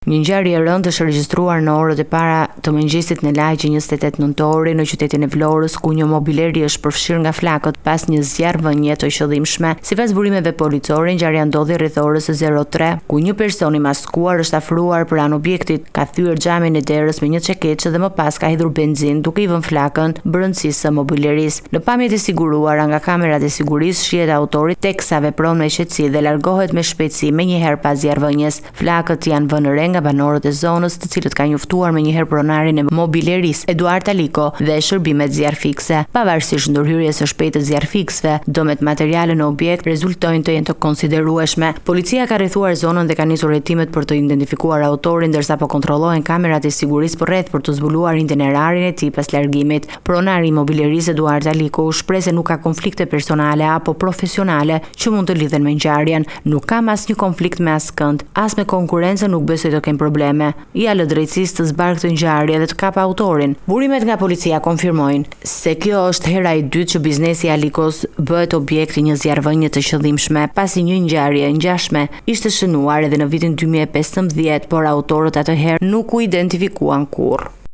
Një ngjarje e rëndë është regjistruar në orët e para të mëngjesit në lagje 28 nëntori në qytetin e Vlorës, ku një mobileri është përfshirë nga flakët pas një zjarrvënie të qëllimshme. Sipas burimeve policore, ngjarja ndodhi rreth orës 03, ku një person i maskuar është afruar pranë objektit, ka thyer xhamin e derës me një çekeçë dhe më pas ka hedhur benzinë duke i vënë flakën brendësisë së mobilerisë. Në pamjet e siguruara nga kamerat e sigurisë shihet autori teksa vepron me qetësi dhe largohet me shpejtësi menjëherë pas zjarrvënies. Flakët janë vënë re nga banorët e zonës, të cilët kanë njoftuar menjëherë pronarin e mobilerisë Eduard Aliko dhe shërbimet zjarrfikse. Pavarësisht ndërhyrjes së shpejtë të zjarrfiksëve, dëmet materiale në objekt rezultojnë të jenë të konsiderueshme. Policia ka rrethuar zonën dhe ka nisur hetimet për të identifikuar autorin, ndërsa po kontrollohen kamerat e sigurisë përreth për të zbuluar itinerarinë e tij pas largimit. Pronari i mobilerisë Eduard Aliko shpreh se nuk ka konflikte personale apo profesionale që mund të lidhen me ngjarjen. Nuk kam asnjë konflikt me askënd, as me konkurrencën nuk besoj të kem probleme. Ja lë drejtësisë të zbarë këtë ngjarje dhe të kap autorin. Burimet nga policia konfirmojnë se kjo është hera e dytë që biznesi i Alikos bëhet objekt i një zjarrvënie të qëllimshme, pasi një ngjarje ngjashme ishte shënuar edhe në vitin 2015, por autorët atëherë nuk u identifikuan kurrë.